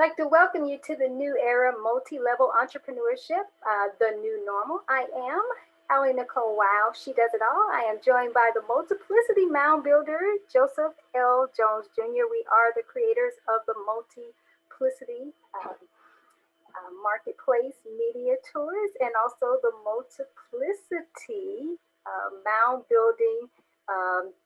I'd like to welcome you to the new era multi-level entrepreneurship, the new normal. I am AliNICOLE WOW. She does it all. I am joined by the Multiplicity Moundbuilder, Joseph L. Jones Jr. We are the creators of the Multiplicity Marketplace Media Tours and also the Multiplicity Mound Building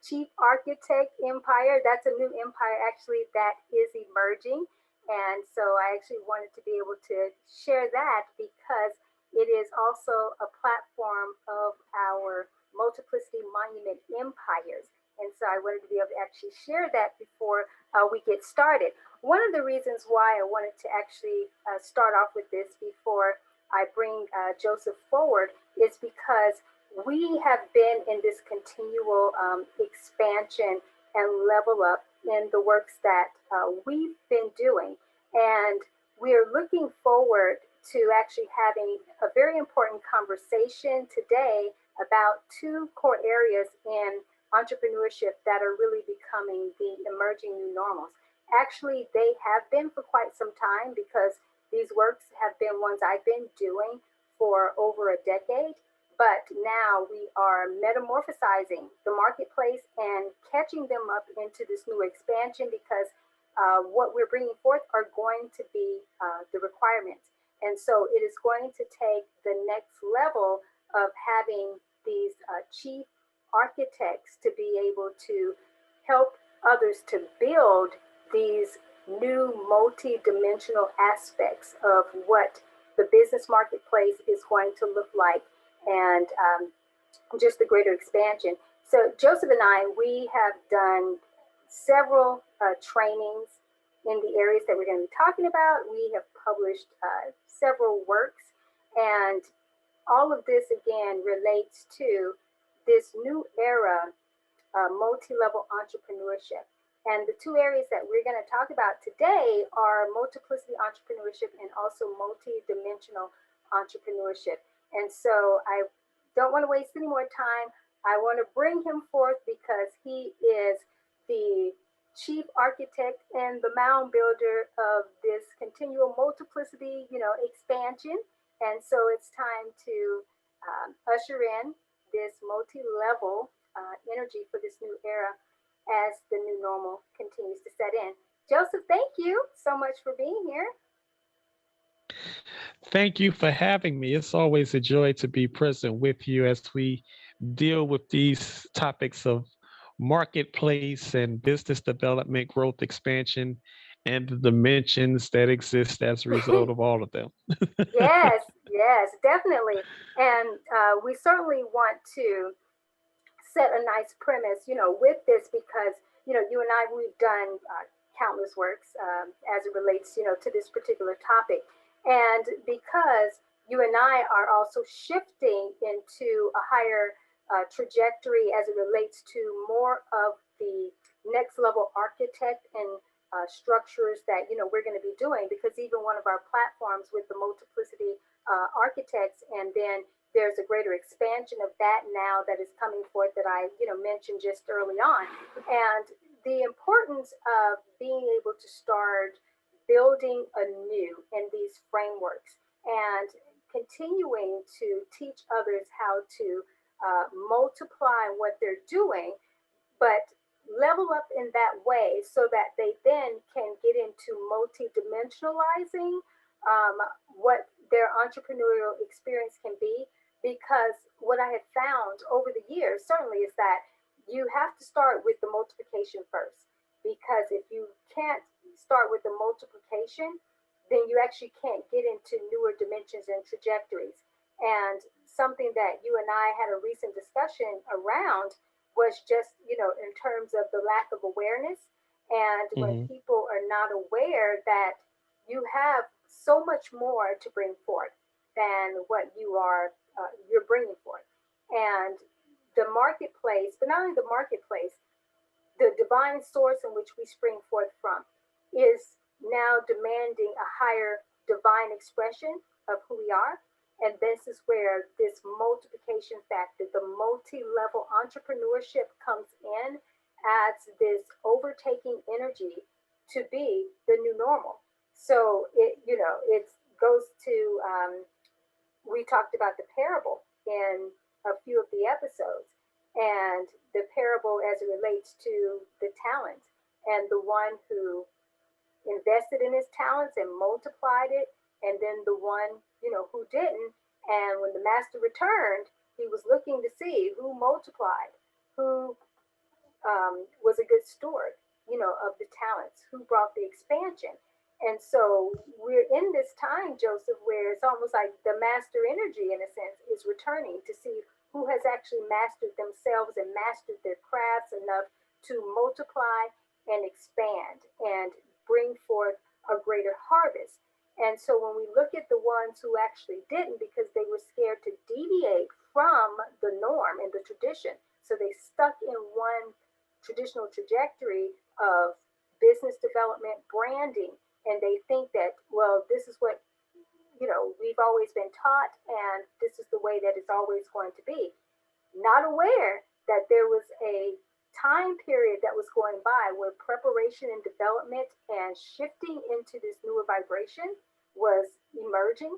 Chief Architect Empire. That's a new empire actually that is emerging. And so I actually wanted to be able to share that because it is also a platform of our Multiplicity Monument Empires. And so I wanted to be able to actually share that before we get started. One of the reasons why I wanted to actually start off with this before I bring Joseph forward is because we have been in this continual expansion and level up in the works that we've been doing. And we are looking forward to actually having a very important conversation today about two core areas in entrepreneurship that are really becoming the emerging new normals. Actually, they have been for quite some time because these works have been ones I've been doing for over a decade. But now we are metamorphosizing the marketplace and catching them up into this new expansion because what we're bringing forth are going to be the requirements. And so it is going to take the next level of having these chief architects to be able to help others to build these new multi-dimensional aspects of what the business marketplace is going to look like and just the greater expansion. So Joseph and I, we have done several trainings in the areas that we're going to be talking about. We have published several works, and all of this again relates to this new era, multi-level entrepreneurship. And the two areas that we're going to talk about today are multiplicity entrepreneurship and also multi-dimensional entrepreneurship. And so I don't want to waste any more time. I want to bring him forth because he is the chief architect and the mound builder of this continual multiplicity, expansion. And so it's time to usher in this multi-level energy for this new era as the new normal continues to set in. Joseph, thank you so much for being here. Thank you for having me. It's always a joy to be present with you as we deal with these topics of marketplace and business development, growth, expansion, and the dimensions that exist as a result of all of them. Yes, yes, definitely. And we certainly want to set a nice premise, with this because, you and I, we've done countless works as it relates, to this particular topic. And because you and I are also shifting into a higher trajectory as it relates to more of the next level architect and structures that we're going to be doing, because even one of our platforms with the multiplicity architects, and then there's a greater expansion of that now that is coming forth that I mentioned just early on. And the importance of being able to start building anew in these frameworks and continuing to teach others how to multiply what they're doing, but level up in that way so that they then can get into multi-dimensionalizing what their entrepreneurial experience can be. Because what I have found over the years certainly is that you have to start with the multiplication first. Because if you can't start with the multiplication, then you actually can't get into newer dimensions and trajectories. And something that you and I had a recent discussion around was just, in terms of the lack of awareness. And when Mhm. people are not aware that you have so much more to bring forth than what you're bringing forth. And the marketplace, but not only the marketplace, the divine source in which we spring forth from is now demanding a higher divine expression of who we are. And this is where this multiplication factor, the multi-level entrepreneurship comes in as this overtaking energy to be the new normal. So it goes to, we talked about the parable in a few of the episodes, and the parable as it relates to the talent, and the one who invested in his talents and multiplied it, and then the one who didn't. And when the master returned, he was looking to see who multiplied, who was a good steward, of the talents, who brought the expansion. And so we're in this time, Joseph, where it's almost like the master energy, in a sense, is returning to see who has actually mastered themselves and mastered their crafts enough to multiply and expand and bring forth a greater harvest. And so when we look at the ones who actually didn't because they were scared to deviate from the norm and the tradition, so they stuck in one traditional trajectory of business development, branding, and they think that, well, this is what we've always been taught, and this is the way that it's always going to be, not aware that there was a time period that was going by where preparation and development and shifting into this newer vibration was emerging.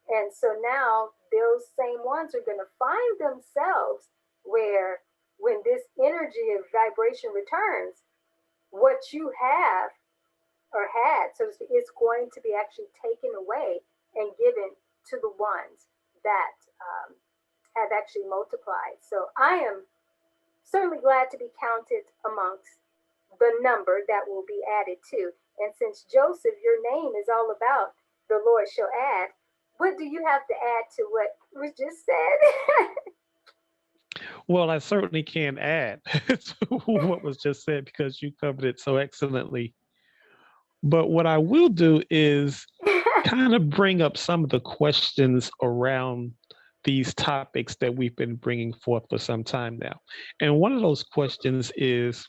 And so now those same ones are going to find themselves where, when this energy of vibration returns, what you have or had, so to speak, is going to be actually taken away and given to the ones that have actually multiplied. So I am certainly glad to be counted amongst the number that will be added to. And since Joseph, your name is all about the Lord shall add, what do you have to add to what was just said? Well, I certainly can add to what was just said because you covered it so excellently. But what I will do is kind of bring up some of the questions around these topics that we've been bringing forth for some time now. And one of those questions is,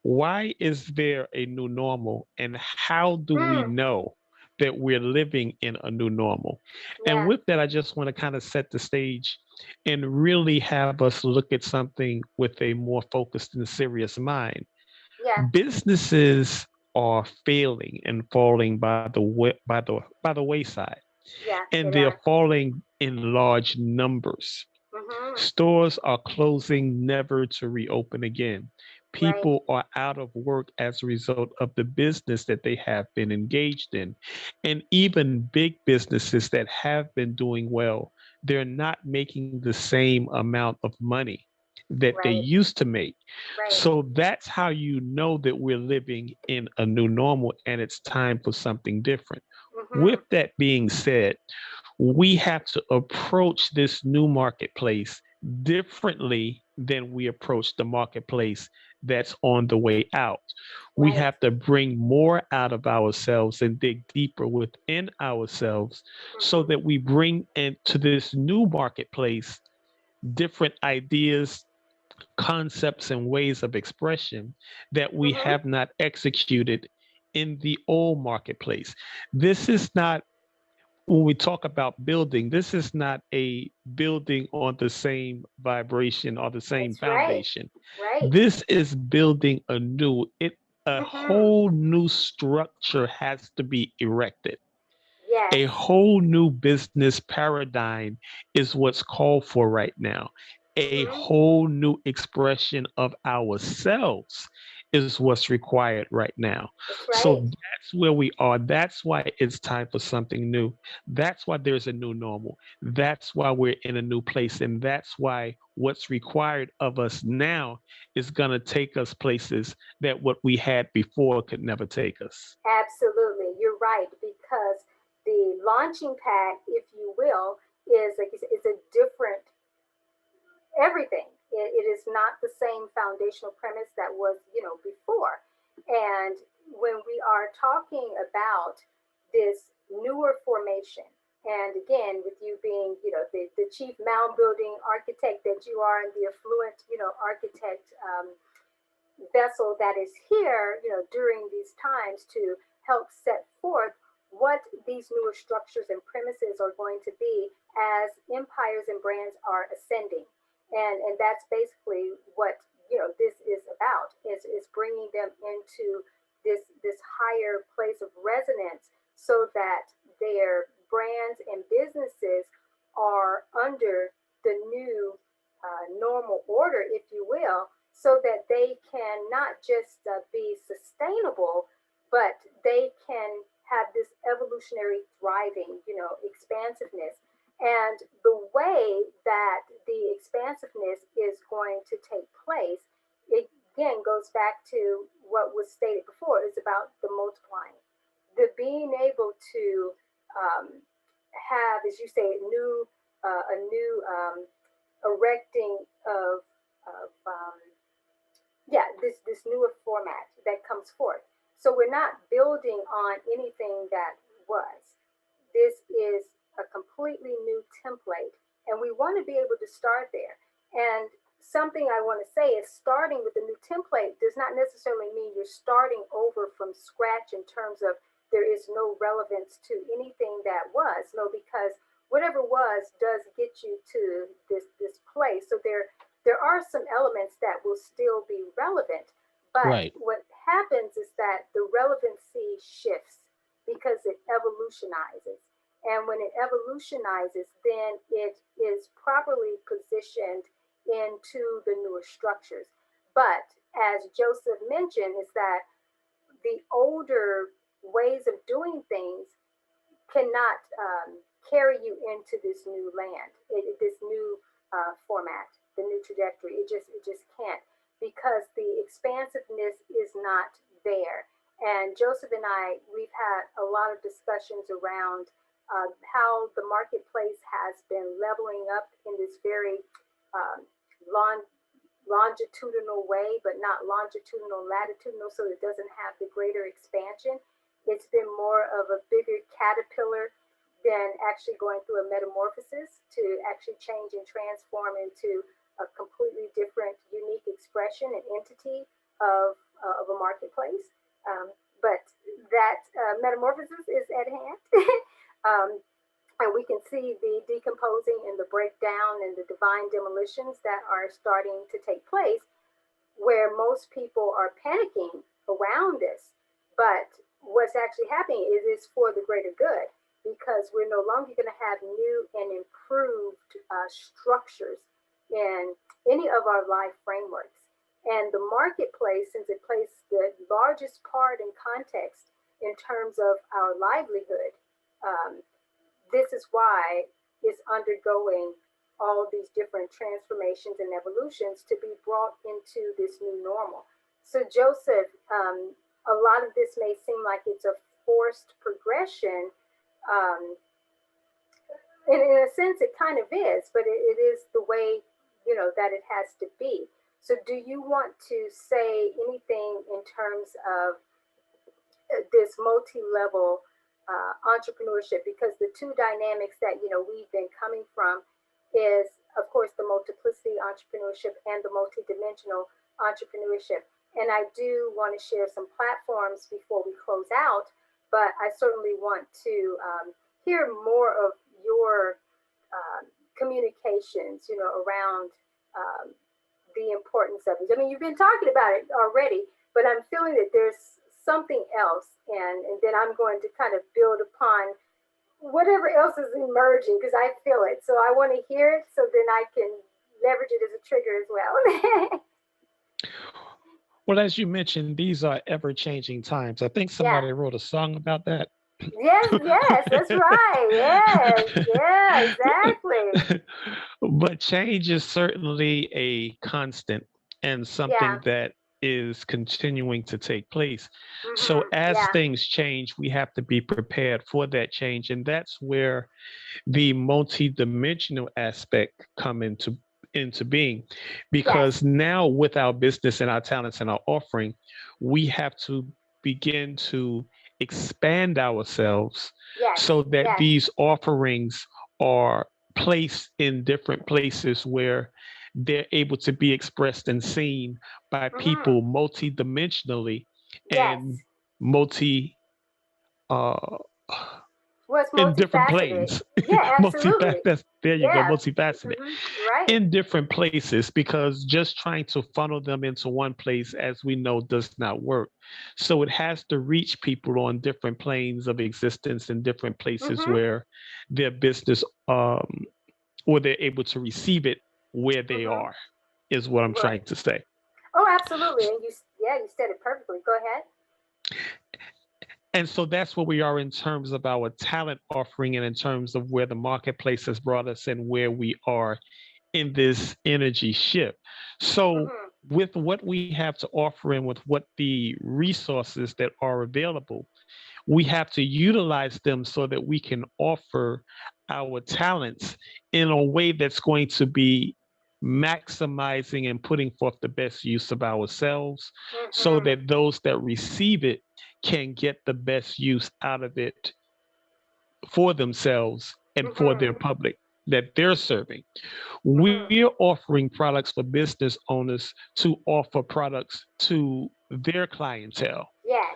why is there a new normal, and how do we Mm, know that we're living in a new normal? And yeah, with that, I just want to kind of set the stage and really have us look at something with a more focused and serious mind. yeah, Businesses are failing and falling by the wayside, yeah, and they they are are. falling in large numbers. Mm-hmm. Stores are closing, never to reopen again. Right, People are out of work as a result of the business that they have been engaged in. And even big businesses that have been doing well, they're not making the same amount of money that they right, used to make. right. So that's how you know that we're living in a new normal and it's time for something different. Mm-hmm. With that being said, we have to approach this new marketplace differently than we approach the marketplace that's on the way out. We Right. have to bring more out of ourselves and dig deeper within ourselves so Mm-hmm. that we bring into this new marketplace different ideas, concepts, and ways of expression that we Mm-hmm. have not executed in the old marketplace. This is not, when we talk about building, this is not a building on the same vibration or the same That's right. foundation. Right. This is building a Mm-hmm. whole new structure has to be erected. A Yes. whole new business paradigm is what's called for right now. A Mm-hmm. whole new expression of ourselves is what's required right now. That's So right. that's where we are. That's why it's time for something new. That's why there's a new normal. That's why we're in a new place. And that's why what's required of us now is going to take us places that what we had before could never take us. Absolutely. You're right, because the launching pad, if you will, is like you said, it's a different everything. It is not the same foundational premise that was, before. And when we are talking about this newer formation, and again, with you being, the chief mound building architect that you are, and the affluent, architect vessel that is here, during these times to help set forth what these newer structures and premises are going to be as empires and brands are ascending. And that's basically what this is about, is bringing them into this higher place of resonance, so that their brands and businesses are under the new normal order, if you will, so that they can not just be sustainable, but they can have this evolutionary thriving, expansiveness. And the way that the expansiveness is going to take place, it again goes back to what was stated before. It's about the multiplying, the being able to have, as you say, a new erecting of this newer format that comes forth. So we're not building on anything that was. This is a completely new template, and we want to be able to start there. And something I want to say is, starting with a new template does not necessarily mean you're starting over from scratch in terms of there is no relevance to anything that was. No, because whatever was does get you to this place. So there are some elements that will still be relevant, but Right. what happens is that the relevancy shifts because it evolutionizes. And when it evolutionizes, then it is properly positioned into the newer structures. But as Joseph mentioned, is that the older ways of doing things cannot carry you into this new land, this new format, the new trajectory. It just can't, because the expansiveness is not there. And Joseph and I, we've had a lot of discussions around how the marketplace has been leveling up in this very um, long, longitudinal way, but not longitudinal, latitudinal, so it doesn't have the greater expansion. It's been more of a bigger caterpillar than actually going through a metamorphosis to actually change and transform into a completely different, unique expression and entity of a marketplace. But that metamorphosis is at hand. um, and we can see the decomposing and the breakdown and the divine demolitions that are starting to take place, where most people are panicking around this. But what's actually happening is it's for the greater good, because we're no longer going to have new and improved structures in any of our life frameworks. And the marketplace, since it plays the largest part in context in terms of our livelihood, um, this is why it's undergoing all these different transformations and evolutions to be brought into this new normal. So, Joseph, a lot of this may seem like it's a forced progression. Um, and in a sense, it kind of is, but it is the way, that it has to be. So, do you want to say anything in terms of this multi-level entrepreneurship? Because the two dynamics that we've been coming from is, of course, the multiplicity entrepreneurship and the multidimensional entrepreneurship. And I do want to share some platforms before we close out, but I certainly want to hear more of your communications, around um, the importance of it. I mean, you've been talking about it already, but I'm feeling that there's something else, and then I'm going to kind of build upon whatever else is emerging, because I feel it. So I want to hear it, so then I can leverage it as a trigger as well. Well, as you mentioned, these are ever-changing times. I think Yeah. somebody wrote a song about that. Yes, yes, that's right. Yes, yeah, exactly. But change is certainly a constant and Yeah. something that is continuing to take place. So as Yeah. things change, we have to be prepared for that change. And that's where the multi-dimensional aspect come into being, Yes. because now with our business and our talents and our offering, we have to begin to expand ourselves Yes. so that Yes. these offerings are placed in different places where they're able to be expressed and seen by Mm-hmm. people multi-dimensionally and Yes. multi uh Well, it's in different multifaceted. planes. Yeah, absolutely. There you go, Yeah. multifaceted Right. in different places, because just trying to funnel them into one place, as we know, does not work. So it has to reach people on different planes of existence in different places Mm-hmm. where their business, or they're able to receive it where they Mm-hmm. are, is what I'm Right. trying to say. Oh, absolutely. And yeah, you said it perfectly. Go ahead. And so that's where we are in terms of our talent offering and in terms of where the marketplace has brought us and where we are in this energy shift. So, Mm-hmm. with what we have to offer and with what the resources that are available, we have to utilize them so that we can offer our talents in a way that's going to be maximizing and putting forth the best use of ourselves, so Mm-hmm. that those that receive it can get the best use out of it for themselves and for their Mm-hmm. public that they're serving. Mm-hmm. We're offering products for business owners to offer products to their clientele. Yes.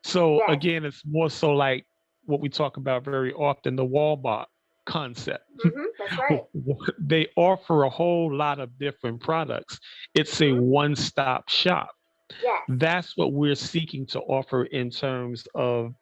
So Yes. again, it's more so like what we talk about very often, the Walmart concept. Mm-hmm. That's right. They offer a whole lot of different products. It's a Mm-hmm. one-stop shop. Yes. That's what we're seeking to offer in terms of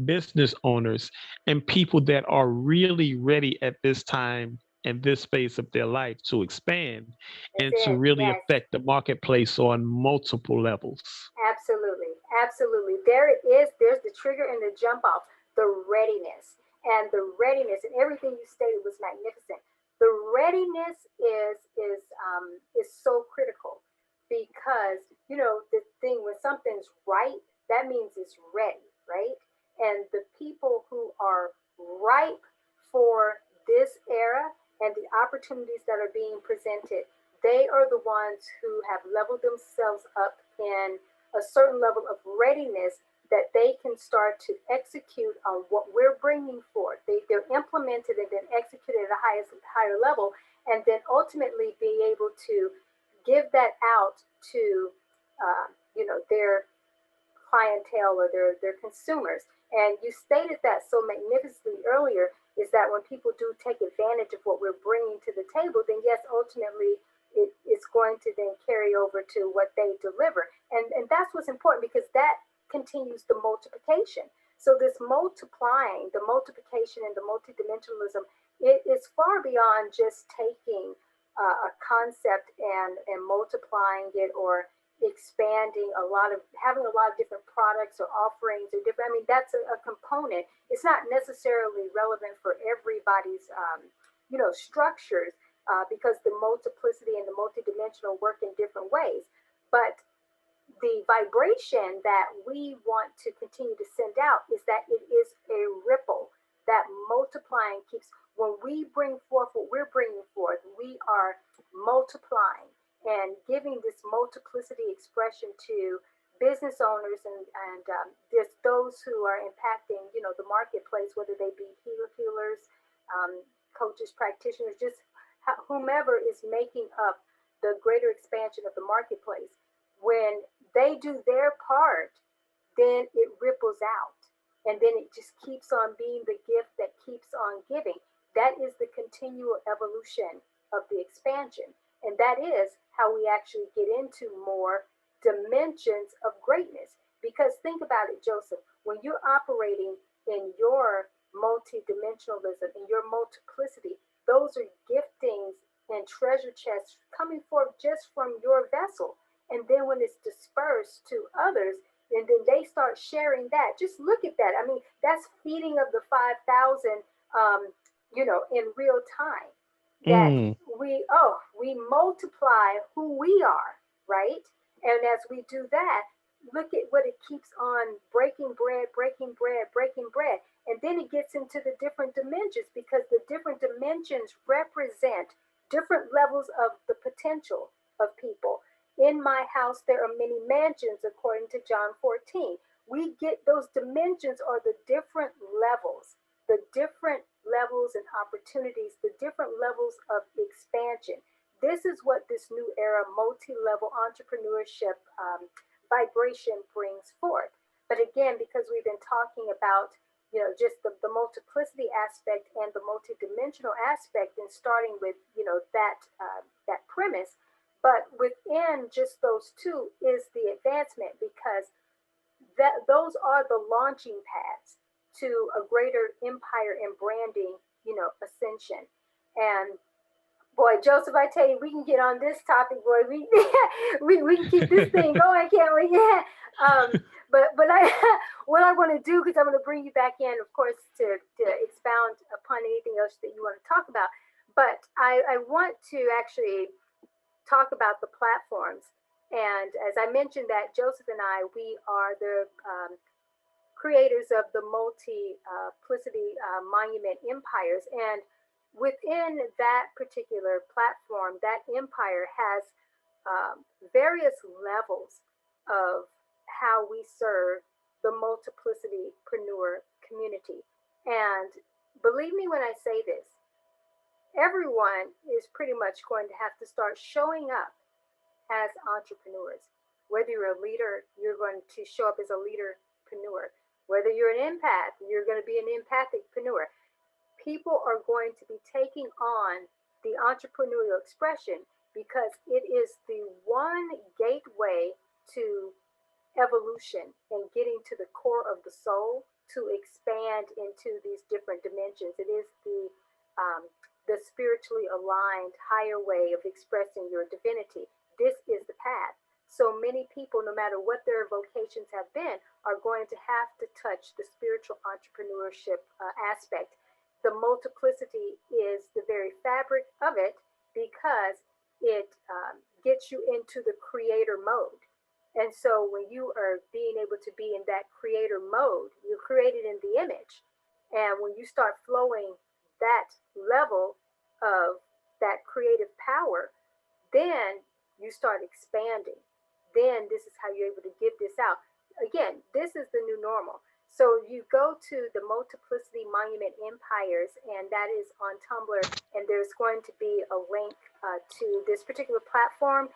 business owners and people that are really ready at this time and this phase of their life to expand That's and to it. really Yes. affect the marketplace on multiple levels. Absolutely. Absolutely. There it is. There's the trigger and the jump off, the readiness. And the readiness and everything you stated was magnificent. The readiness is so critical because the thing when something's right, that means it's ready, right? And the people who are ripe for this era and the opportunities that are being presented, they are the ones who have leveled themselves up in a certain level of readiness that they can start to execute on what we're bringing forth. They're implemented and then executed at a higher level, and then ultimately be able to give that out to their clientele or their consumers. And you stated that so magnificently earlier, is that when people do take advantage of what we're bringing to the table, then yes, ultimately it's going to then carry over to what they deliver. And that's what's important because that continues the multiplication. So this multiplying, the multiplication and the multidimensionalism, it is far beyond just taking a concept and multiplying it or expanding a lot of having a lot of different products or offerings or different. I mean, that's a component. It's not necessarily relevant for everybody's structures because the multiplicity and the multidimensional work in different ways. But the vibration that we want to continue to send out is that it is a ripple that multiplying keeps. When we bring forth what we're bringing forth, we are multiplying and giving this multiplicity expression to business owners and there's those who are impacting the marketplace, whether they be healers, coaches, practitioners, just whomever is making up the greater expansion of the marketplace. When they do their part, then it ripples out. And then it just keeps on being the gift that keeps on giving. That is the continual evolution of the expansion. And that is how we actually get into more dimensions of greatness. Because think about it, Joseph, when you're operating in your multidimensionalism, in your multiplicity, those are giftings and treasure chests coming forth just from your vessel. And then when it's dispersed to others, and then they start sharing that. Just look at that. I mean, that's feeding of the 5,000, in real time. That Mm, we multiply who we are, right? And as we do that, look at what it keeps on breaking bread, breaking bread, breaking bread. And then it gets into the different dimensions because the different dimensions represent different levels of the potential of people. In my house, there are many mansions, according to John 14. We get those dimensions are the different levels and opportunities, the different levels of expansion. This is what this new era multi level entrepreneurship vibration brings forth. But again, because we've been talking about just the multiplicity aspect and the multidimensional aspect, and starting with, that premise. But within just those two is the advancement, because those are the launching pads to a greater empire and branding, ascension. And boy, Joseph, I tell you, we can get on this topic, boy. We can keep this thing going, can't we? Yeah. But I what I want to do, because I'm going to bring you back in, of course, to expound upon anything else that you want to talk about. But I want to actually talk about the platforms. And as I mentioned, that Joseph and I, we are the creators of the Multiplicity Monument Empires. And within that particular platform, that empire has various levels of how we serve the multiplicity-preneur community. And believe me when I say this, everyone is pretty much going to have to start showing up as entrepreneurs. Whether you're a leader, you're going to show up as a leaderpreneur. Whether you're an empath, you're going to be an empathicpreneur. People are going to be taking on the entrepreneurial expression because it is the one gateway to evolution and getting to the core of the soul to expand into these different dimensions. It is the spiritually aligned higher way of expressing your divinity. This is the path. So many people, no matter what their vocations have been, are going to have to touch the spiritual entrepreneurship aspect. The multiplicity is the very fabric of it because it gets you into the creator mode. And so when you are being able to be in that creator mode, you're created in the image. And when you start flowing that level of that creative power, then you start expanding. Then this is how you're able to give this out. Again, this is the new normal. So you go to the Multiplicity Monument Empires, and that is on Tumblr, and there's going to be a link to this particular platform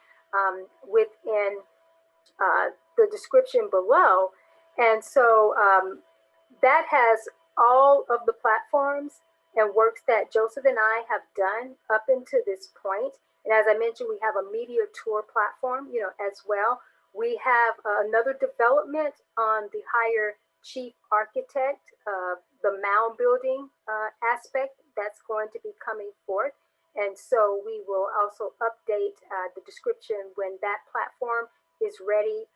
within the description below. And so that has all of the platforms and works that Joseph and I have done up until this point. And as I mentioned, we have a media tour platform, as well. We have another development on the higher chief architect, the mound building aspect that's going to be coming forth. And so we will also update the description when that platform is ready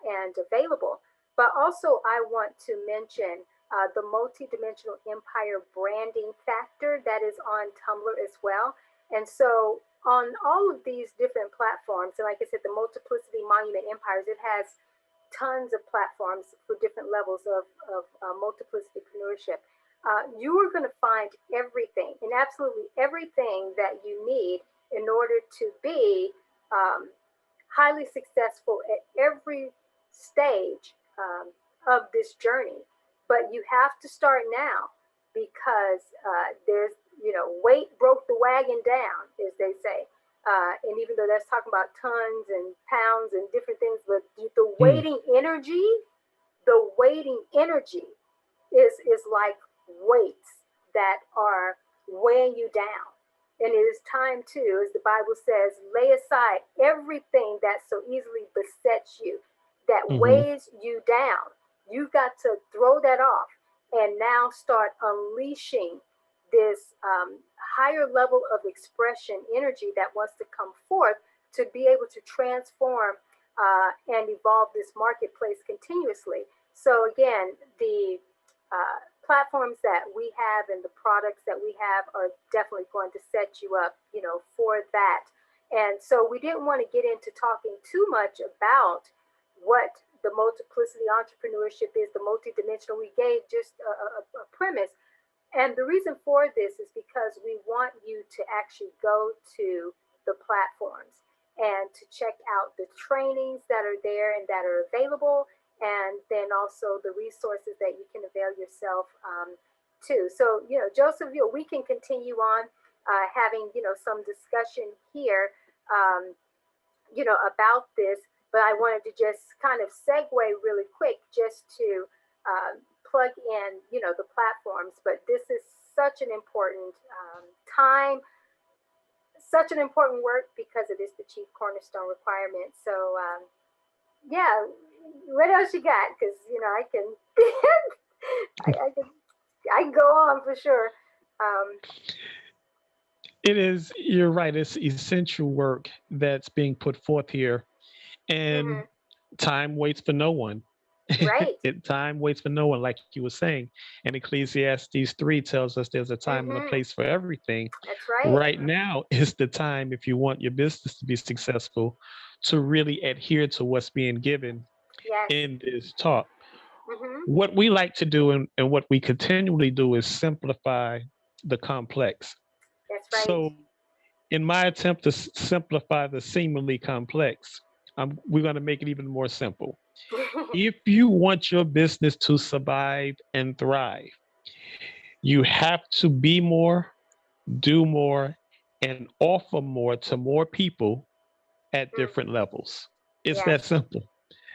and available. But also I want to mention the Multidimensional Empire branding factor that is on Tumblr as well. And so on all of these different platforms, and like I said, the Multiplicity Monument Empires, it has tons of platforms for different levels of multiplicity-preneurship. You are going to find everything and absolutely everything that you need in order to be highly successful at every stage of this journey. But you have to start now because there's, weight broke the wagon down, as they say. And even though that's talking about tons and pounds and different things, but the waiting energy, is like weights that are weighing you down. And it is time to, as the Bible says, lay aside everything that so easily besets you, that weighs you down. You've got to throw that off and now start unleashing this higher level of expression energy that wants to come forth to be able to transform and evolve this marketplace continuously. So again, the platforms that we have and the products that we have are definitely going to set you up, for that. And so we didn't want to get into talking too much about what the multiplicity entrepreneurship is, the multidimensional. We gave just a premise. And the reason for this is because we want you to actually go to the platforms and to check out the trainings that are there and that are available, and then also the resources that you can avail yourself to. So, Joseph, we can continue on having, some discussion here, about this, but I wanted to just kind of segue really quick just to plug in, the platforms. But this is such an important time, such an important work because it is the chief cornerstone requirement. So yeah, what else you got? Because I can, I can go on for sure. Um, You're right, it's essential work that's being put forth here, and mhm. time waits for no one. Right. Time waits for no one, like you were saying. And Ecclesiastes 3 tells us there's a time and a Hmm. place for everything. That's right. Right now is the time, if you want your business to be successful, to really adhere to what's being given Yes. in this talk. Hmm. What we like to do and what we continually do is simplify the complex. That's right. So, in my attempt to simplify the seemingly complex, we're going to make it even more simple. If you want your business to survive and thrive, you have to be more, do more, and offer more to more people at Mm. different levels. It's Yes. that simple.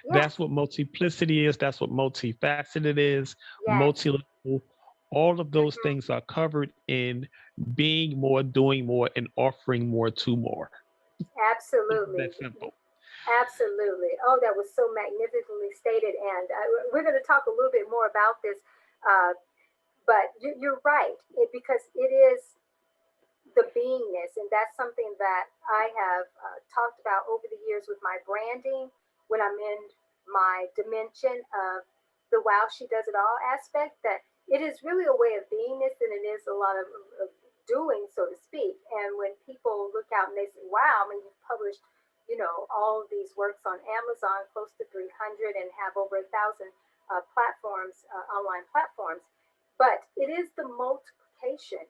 Yes. That's what multiplicity is. That's what multifaceted is, Yes. multi-level. All of those Hmm. things are covered in being more, doing more, and offering more to more. It's Absolutely. that simple. Absolutely. Oh, that was so magnificently stated. And we're going to talk a little bit more about this. Uh, but you're right, because it is the beingness. And that's something that I have talked about over the years with my branding when I'm in my dimension of the wow, she does it all aspect, that it is really a way of beingness than it is a lot of doing, so to speak. And when people look out and they say, wow, I mean, you've published, all of these works on Amazon, close to 300, and have over 1,000 platforms, online platforms. But it is the multiplication,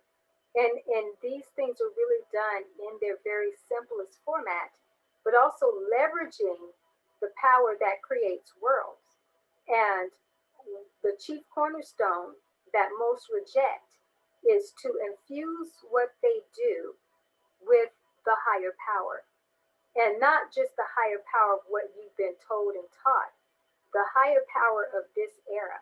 and these things are really done in their very simplest format, but also leveraging the power that creates worlds. And the chief cornerstone that most reject is to infuse what they do with the higher power, and not just the higher power of what you've been told and taught, the higher power of this era,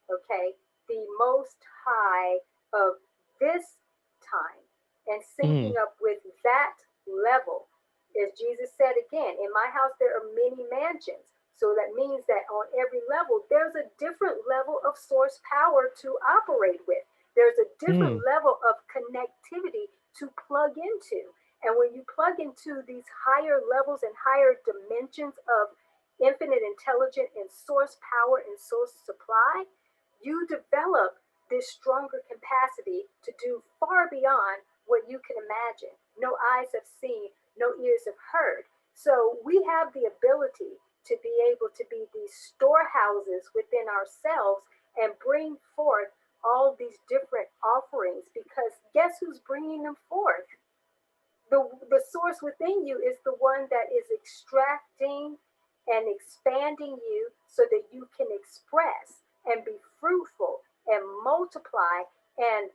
okay? The most high of this time, and Mm, syncing up with that level. As Jesus said again, in my house there are many mansions. So that means that on every level, there's a different level of source power to operate with. There's a different mm, level of connectivity to plug into. And when you plug into these higher levels and higher dimensions of infinite intelligence and source power and source supply, you develop this stronger capacity to do far beyond what you can imagine. No eyes have seen, no ears have heard. So we have the ability to be able to be these storehouses within ourselves and bring forth all these different offerings, because guess who's bringing them forth? The source within you is the one that is extracting and expanding you so that you can express and be fruitful and multiply and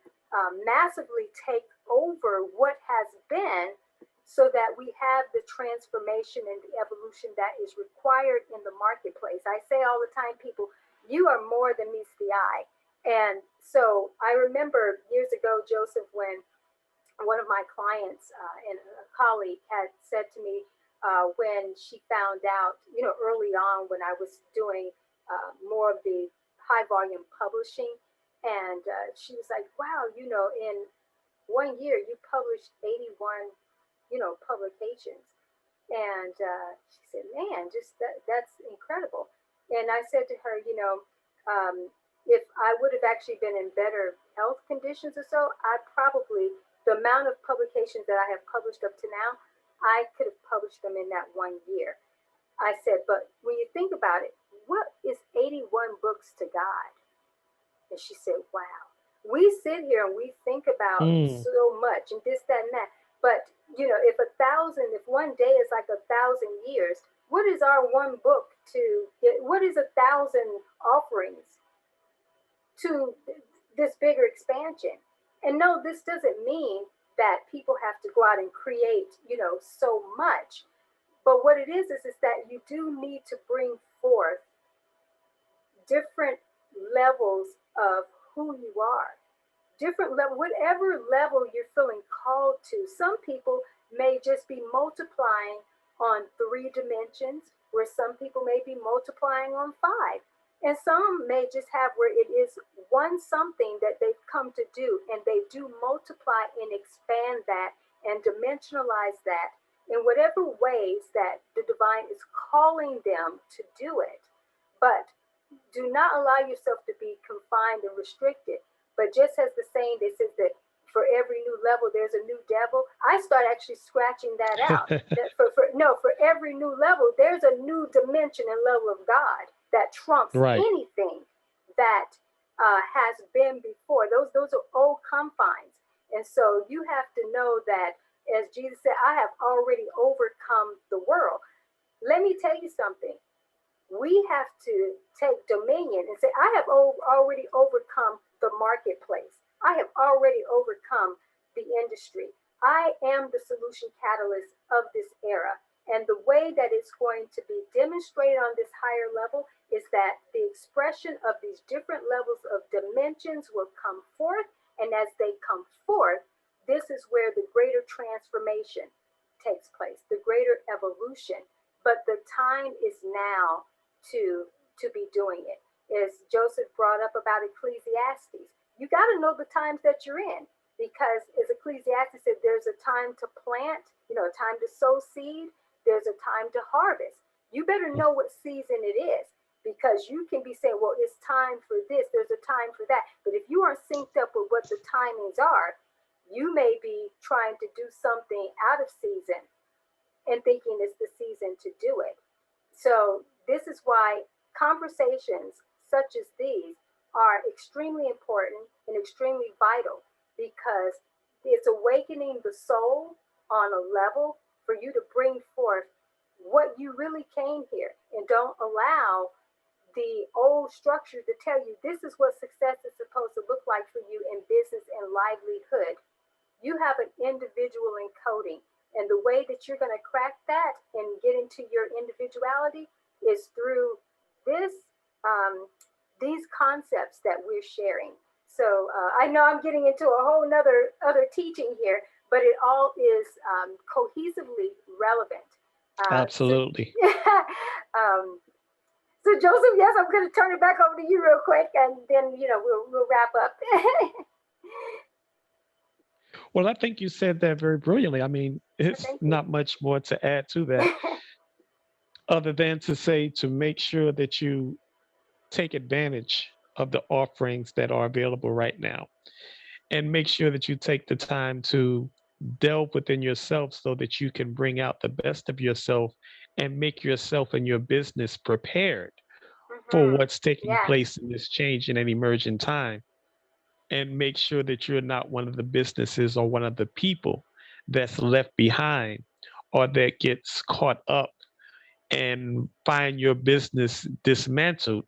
massively take over what has been, so that we have the transformation and the evolution that is required in the marketplace. I say all the time, people, you are more than meets the eye. And so I remember years ago, Joseph, when one of my clients and a colleague had said to me, when she found out, early on when I was doing more of the high volume publishing, and she was like, wow, in 1 year you published 81, publications. And she said, man, just that's incredible. And I said to her, if I would have actually been in better health conditions or so, I probably, the amount of publications that I have published up to now, I could have published them in that 1 year. I said, but when you think about it, what is 81 books to God? And she said, wow. We sit here and we think about mm. so much and this, that, and that. But, if 1 day is like 1,000 years, what is our one book to, what is 1,000 offerings to this bigger expansion? And no, this doesn't mean that people have to go out and create, so much. But what it is that you do need to bring forth different levels of who you are. Different level, whatever level you're feeling called to. Some people may just be multiplying on 3 dimensions, where some people may be multiplying on 5. And some may just have where it is one something that they've come to do, and they do multiply and expand that and dimensionalize that in whatever ways that the divine is calling them to do it. But do not allow yourself to be confined and restricted. But just as the saying that says that for every new level there's a new devil, I start actually scratching that out. That for every new level there's a new dimension and level of God that trumps Right. anything that has been before. Those are old confines, and so you have to know that, as Jesus said, I have already overcome the world. Let me tell you something. We have to take dominion and say, I have already overcome the marketplace. I have already overcome the industry. I am the solution catalyst of this era. And the way that it's going to be demonstrated on this higher level is that the expression of these different levels of dimensions will come forth. And as they come forth, this is where the greater transformation takes place, the greater evolution. But the time is now to be doing it. As Joseph brought up about Ecclesiastes, you got to know the times that you're in, because as Ecclesiastes said, there's a time to plant, a time to sow seed, there's a time to harvest. You better know what season it is, because you can be saying, well, it's time for this, there's a time for that. But if you aren't synced up with what the timings are, you may be trying to do something out of season and thinking it's the season to do it. So this is why conversations such as these are extremely important and extremely vital, because it's awakening the soul on a level for you to bring forth what you really came here, and don't allow the old structure to tell you this is what success is supposed to look like for you in business and livelihood. You have an individual encoding, and the way that you're going to crack that and get into your individuality is through this these concepts that we're sharing. So I know I'm getting into a whole nother other teaching here, but it all is cohesively relevant. Absolutely. Um, so Joseph, yes, I'm going to turn it back over to you real quick, and then we'll wrap up. Well, I think you said that very brilliantly. I mean, it's Thank you. not much more to add to that, other than to say to make sure that you take advantage of the offerings that are available right now, and make sure that you take the time to delve within yourself so that you can bring out the best of yourself and make yourself and your business prepared for Mm-hmm. what's taking Yeah. place in this changing and emerging time, and make sure that you're not one of the businesses or one of the people that's left behind, or that gets caught up and find your business dismantled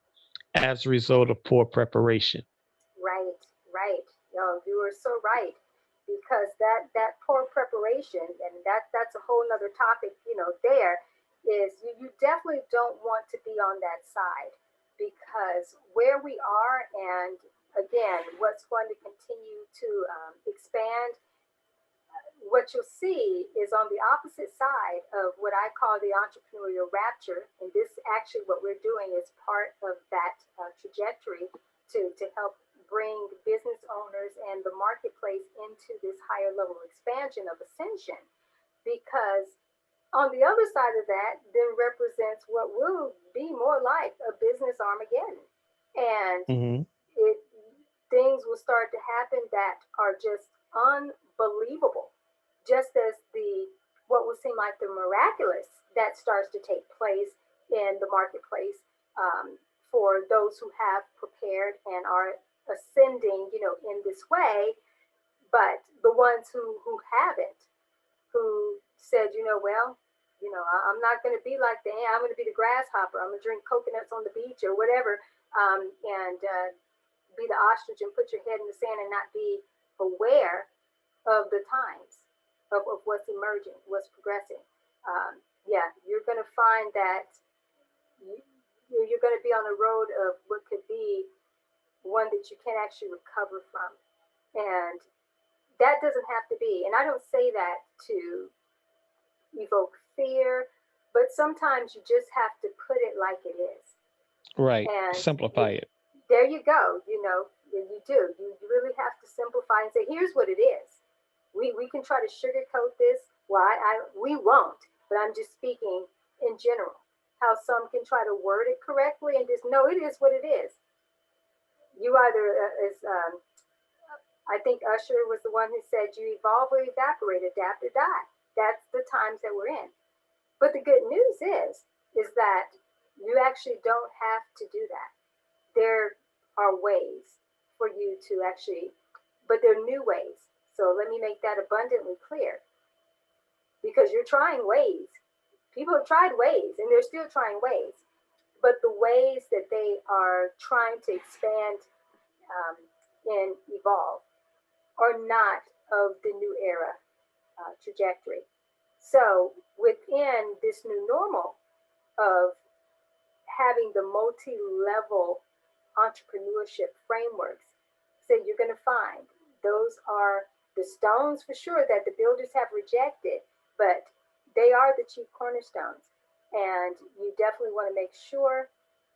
as a result of poor preparation. Right, right. No, you are so right, because that poor preparation, and that's a whole nother topic. There is, you definitely don't want to be on that side, because where we are, and again, what's going to continue to expand, what you'll see is on the opposite side of what I call the entrepreneurial rapture. And this actually, what we're doing is part of that trajectory to help bring business owners and the marketplace into this higher level expansion of ascension. Because on the other side of that, then represents what will be more like a business Armageddon. And Hmm. it things will start to happen that are just unbelievable, just as the what would seem like the miraculous that starts to take place in the marketplace, for those who have prepared and are ascending, in this way. But the ones who haven't, who said, well, I'm not going to be like the ant. I'm going to be the grasshopper. I'm going to drink coconuts on the beach or whatever, and be the ostrich and put your head in the sand and not be aware of the times, of what's emerging, what's progressing. Yeah, you're going to find that you're going to be on the road of what could be one that you can actually recover from. And that doesn't have to be, and I don't say that to evoke fear, but sometimes you just have to put it like it is. Right. And Simplify it. there you go. You do. You really have to simplify and say, here's what it is. We can try to sugarcoat this. Well, we won't, but I'm just speaking in general. How some can try to word it correctly and just, no, it is what it is. You either, as I think Usher was the one who said, you evolve or evaporate, adapt or die. That's the times that we're in. But the good news is that you actually don't have to do that. There are ways for you to actually, but there are new ways. So let me make that abundantly clear, because you're trying ways. People have tried ways and they're still trying ways. But the ways that they are trying to expand and evolve are not of the new era trajectory. So within this new normal of having the multi-level entrepreneurship frameworks, so you're going to find those are the stones for sure that the builders have rejected, but they are the chief cornerstones. And you definitely want to make sure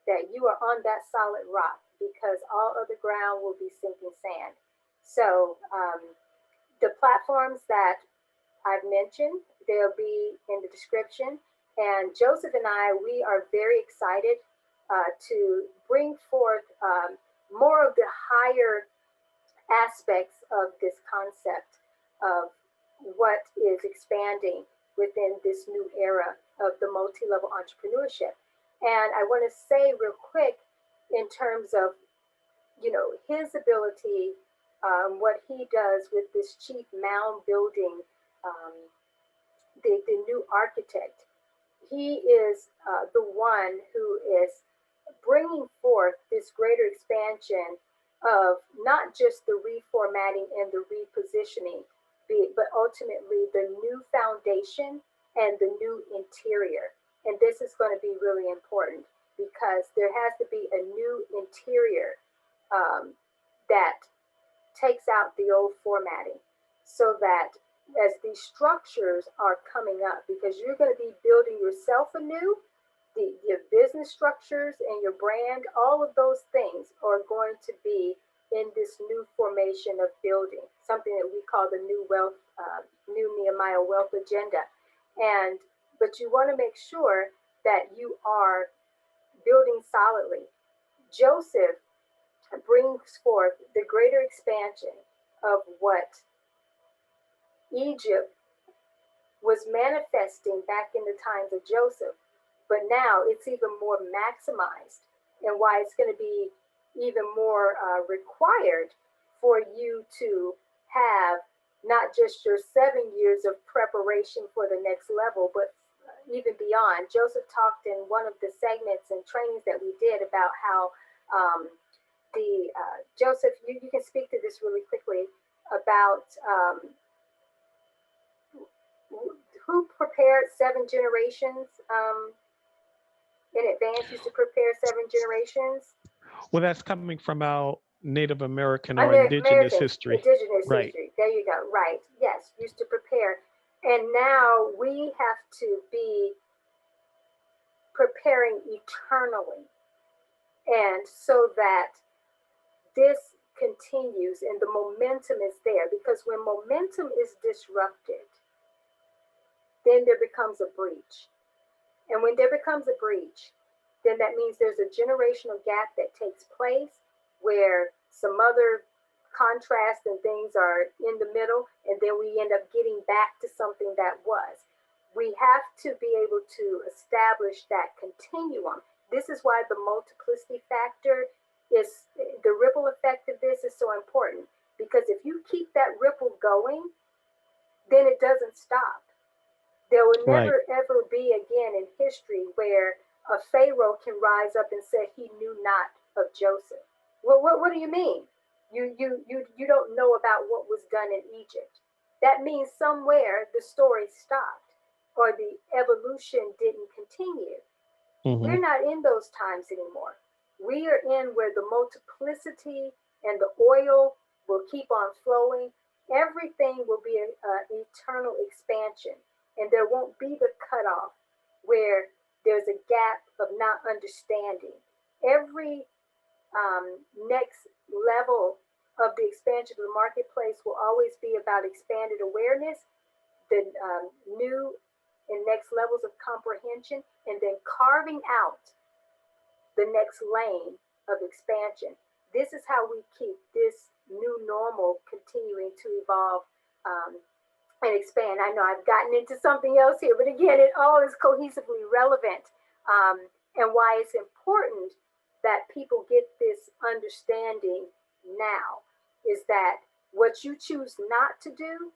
that you are on that solid rock, because all other ground will be sinking sand. So the platforms that I've mentioned, they'll be in the description. And Joseph and I, we are very excited to bring forth more of the higher aspects of this concept of what is expanding within this new era of the multi-level entrepreneurship. And I want to say real quick, in terms of his ability, what he does with this chief mound building, um, the new architect. He is the one who is bringing forth this greater expansion of not just the reformatting and the repositioning, but ultimately the new foundation and the new interior. And this is going to be really important, because there has to be a new interior that takes out the old formatting, so that as these structures are coming up, because you're going to be building yourself anew, your business structures and your brand, all of those things are going to be in this new formation of building, something that we call the new wealth, new Nehemiah wealth agenda. And but you want to make sure that you are building solidly. Joseph brings forth the greater expansion of what Egypt was manifesting back in the times of Joseph, but now it's even more maximized, and why it's going to be even more required for you to have not just your 7 years of preparation for the next level, but even beyond. Joseph talked in one of the segments and trainings that we did about how the Joseph, you can speak to this really quickly about who prepared 7 generations in advance, used to prepare 7 generations. Well, that's coming from our Native American or indigenous Americans, history. indigenous Right. history. There you go. Right. Yes, used to prepare. And now we have to be preparing eternally. And so that this continues and the momentum is there, because when momentum is disrupted, then there becomes a breach. And when there becomes a breach, then that means there's a generational gap that takes place, where some other contrast and things are in the middle, and then we end up getting back to something that was. We have to be able to establish that continuum. This is why the multiplicity factor is, the ripple effect of this is so important, because if you keep that ripple going, then it doesn't stop. There will Right. never ever be again in history where a Pharaoh can rise up and say he knew not of Joseph. Well, what do you mean? You don't know about what was done in Egypt. That means somewhere the story stopped, or the evolution didn't continue. Hmm. We're not in those times anymore. We are in where the multiplicity and the oil will keep on flowing. Everything will be an eternal expansion, and there won't be the cutoff where there's a gap of not understanding. Every next level of the expansion of the marketplace will always be about expanded awareness, the new and next levels of comprehension, and then carving out the next lane of expansion. This is how we keep this new normal continuing to evolve and expand. I know I've gotten into something else here, but again, it all is cohesively relevant, and why it's important that people get this understanding now is that what you choose not to do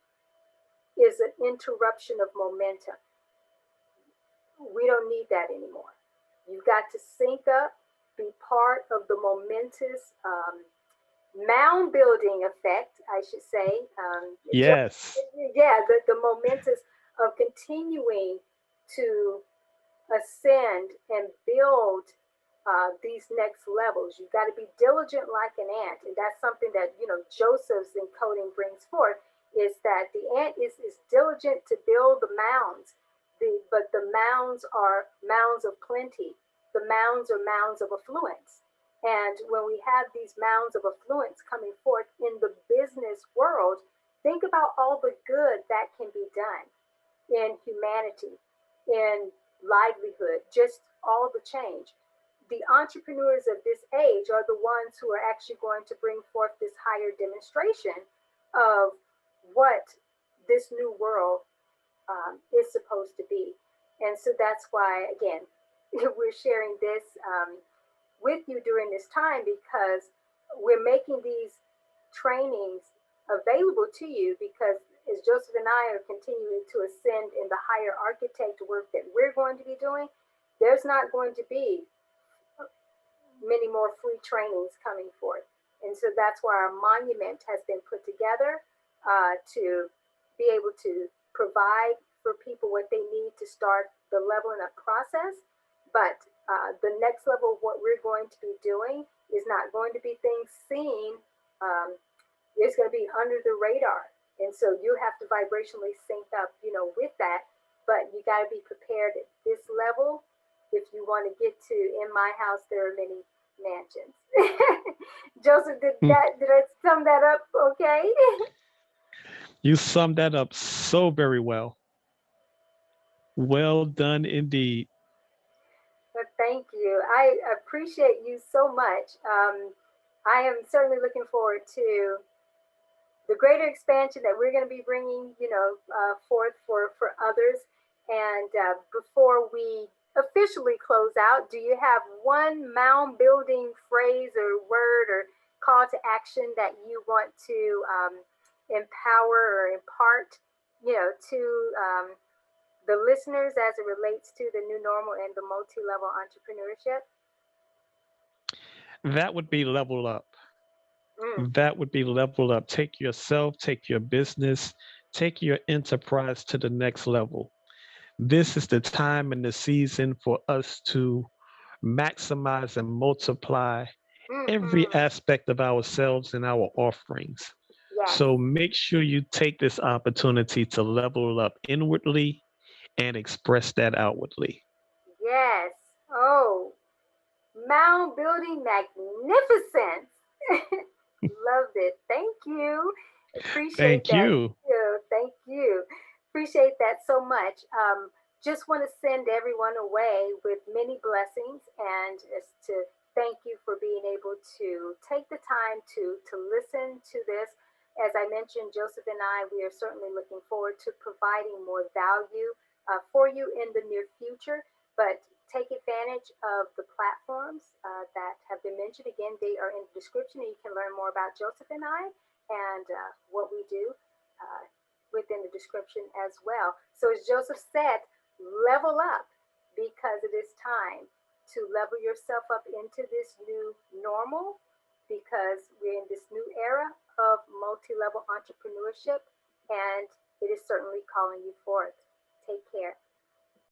is an interruption of momentum. We don't need that anymore. You've got to sync up, be part of the momentous mound building effect, I should say. Yes. Yeah, the momentous of continuing to ascend and build these next levels. You've got to be diligent like an ant. And that's something that, Joseph's encoding brings forth, is that the ant is diligent to build the mounds, but the mounds are mounds of plenty. The mounds are mounds of affluence. And when we have these mounds of affluence coming forth in the business world, think about all the good that can be done in humanity, in livelihood, just all the change. The entrepreneurs of this age are the ones who are actually going to bring forth this higher demonstration of what this new world is supposed to be. And so that's why, again, we're sharing this with you during this time, because we're making these trainings available to you, because as Joseph and I are continuing to ascend in the higher architect work that we're going to be doing, there's not going to be many more free trainings coming forth. And so that's why our monument has been put together to be able to provide for people what they need to start the leveling up process. But the next level of what we're going to be doing is not going to be things seen. It's going to be under the radar. And so you have to vibrationally sync up, with that. But you got to be prepared at this level. If you want to get to, in my house, there are many mansions. Joseph, did I sum that up okay? You summed that up so very well. Well done indeed. Well, thank you. I appreciate you so much. I am certainly looking forward to the greater expansion that we're going to be bringing, forth for others. And before we officially close out, do you have one mound building phrase or word or call to action that you want to empower or impart, to the listeners as it relates to the new normal and the multi-level entrepreneurship? That would be level up. Mm. That would be level up. Take yourself, take your business, take your enterprise to the next level. This is the time and the season for us to maximize and multiply every Mm-hmm. aspect of ourselves and our offerings. Yes. So make sure you take this opportunity to level up inwardly and express that outwardly. Yes. Oh, mound building magnificence. Loved it. Thank you. Appreciate Thank that. you. Thank you. Appreciate that so much. Just want to send everyone away with many blessings, and just to thank you for being able to take the time to listen to this. As I mentioned, Joseph and I, we are certainly looking forward to providing more value for you in the near future. But take advantage of the platforms that have been mentioned. Again, they are in the description, and you can learn more about Joseph and I and what we do uh, within the description as well. So, as Joseph said, level up, because it is time to level yourself up into this new normal, because we're in this new era of multi level entrepreneurship, and it is certainly calling you forth. Take care.